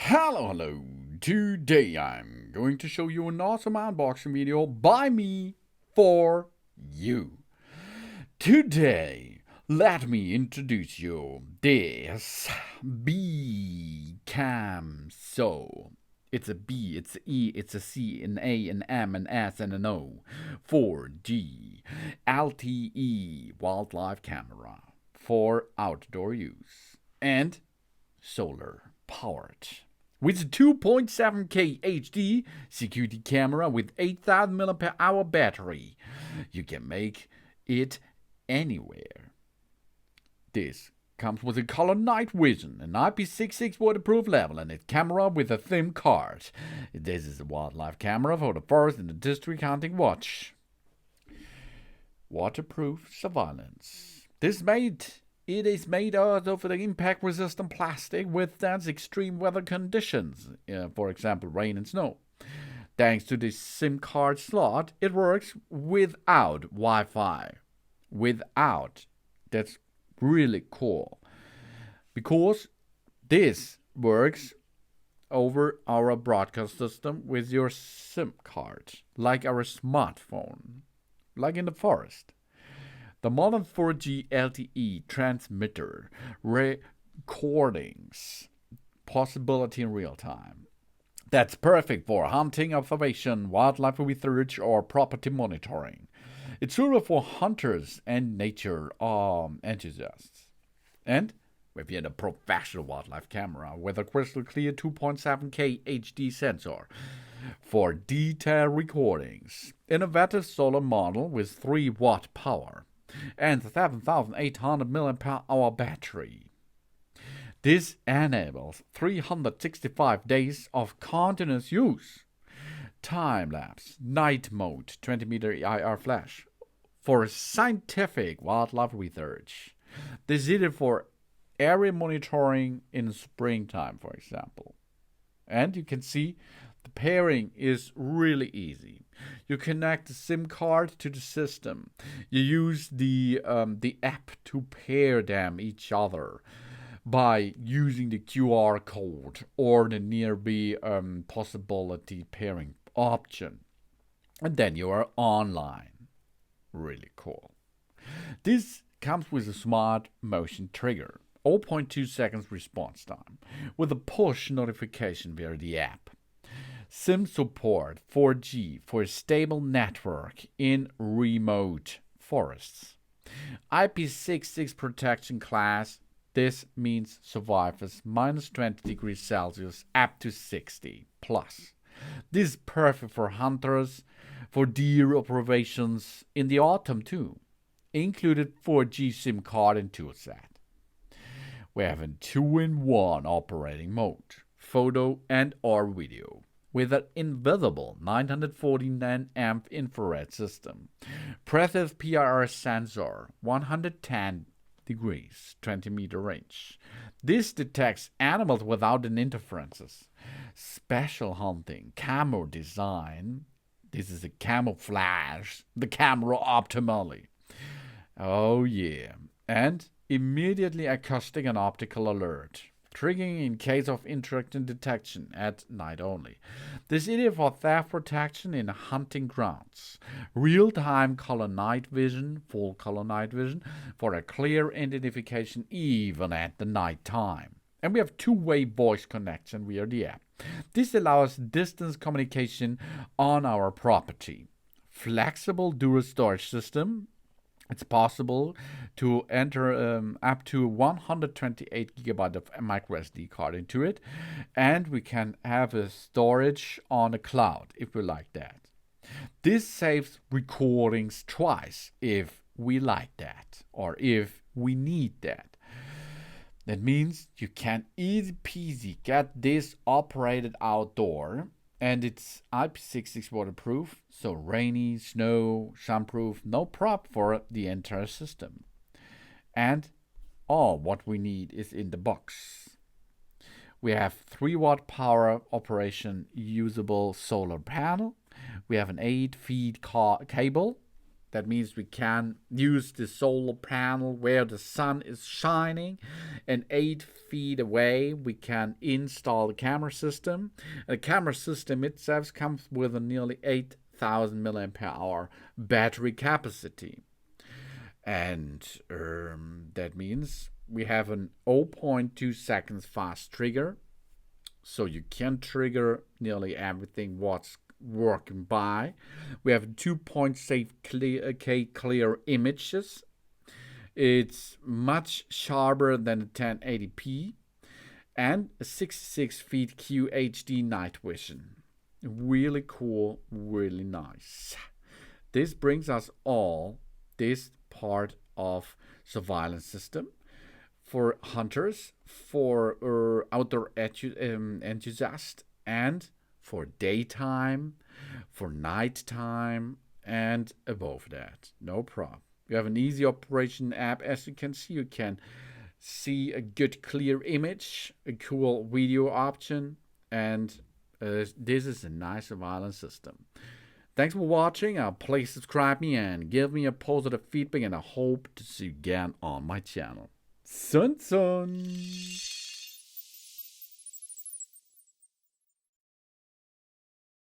Hello. Today I'm going to show you an awesome unboxing video by me for you. Today, let me introduce you this BECAMSO. It's a B, it's an E, it's a C, an A, an M, an S, and an O. 4G LTE wildlife camera for outdoor use and solar powered. With a 2.7K HD security camera with 8,000 mAh battery, you can make it anywhere. This comes with a color night vision, an IP66 waterproof level, and a camera with a thin card. This is a wildlife camera for the forest and the district hunting watch. Waterproof surveillance. It is made out of the impact-resistant plastic withstands extreme weather conditions, for example, rain and snow. Thanks to the SIM card slot, it works without Wi-Fi. That's really cool. Because this works over our broadcast system with your SIM card, like our smartphone, like in the forest. The modern 4G LTE transmitter recordings possibility in real time. That's perfect for hunting, observation, wildlife research, or property monitoring. It's suitable for hunters and nature enthusiasts. And if you're a professional wildlife camera with a crystal clear 2.7K HD sensor for detailed recordings, innovative solar model with 3-watt power and 7,800 mAh battery. This enables 365 days of continuous use. Time-lapse, night mode, 20-meter IR flash for scientific wildlife research. This is needed for area monitoring in springtime, for example. And you can see the pairing is really easy. You connect the SIM card to the system. You use the app to pair them each other by using the QR code or the nearby possibility pairing option. And then you are online. Really cool. This comes with a smart motion trigger, 0.2 seconds response time, with a push notification via the app. SIM support 4G for a stable network in remote forests. IP66 protection class. This means survivors minus 20 degrees Celsius up to 60 plus. This is perfect for hunters, for deer observations in the autumn too. Included 4G SIM card and tool set. We have a 2-in-1 operating mode, photo and or video, with an invisible 940 amp infrared system, precision PIR sensor, 110 degrees, 20-meter range. This detects animals without an interferences. Special hunting, camo design. This is a camouflage the camera optimally. Oh yeah. And immediately acoustic and optical alert, triggering in case of interaction detection at night only. This is ideal for theft protection in hunting grounds. Real-time color night vision, full color night vision, for a clear identification even at the night time. And we have two-way voice connection via the app. This allows distance communication on our property. Flexible dual storage system. It's possible to enter up to 128 gigabyte of micro SD card into it, and we can have a storage on the cloud if we like that. This saves recordings twice if we like that or if we need that. That means you can easy peasy get this operated outdoor. And it's IP66 waterproof, so rainy, snow, sunproof, no prop for the entire system. And all what we need is in the box. We have 3-watt power operation usable solar panel. We have an 8-feet cable That means we can use the solar panel where the sun is shining, and 8 feet away we can install the camera system. The camera system itself comes with a nearly 8,000 milliampere hour battery capacity. And that means we have an 0.2 seconds fast trigger, so you can trigger nearly everything what's working by. We have 2.6K clear images. It's much sharper than the 1080p, and a 66 feet QHD night vision. Really cool, really nice. This brings us all this part of surveillance system for hunters, for outdoor enthusiasts, and for daytime, for nighttime, and above that. No problem. You have an easy operation app. As you can see a good clear image, a cool video option, and this is a nice surveillance system. Thanks for watching. Please subscribe me and give me a positive feedback, and I hope to see you again on my channel. Sun.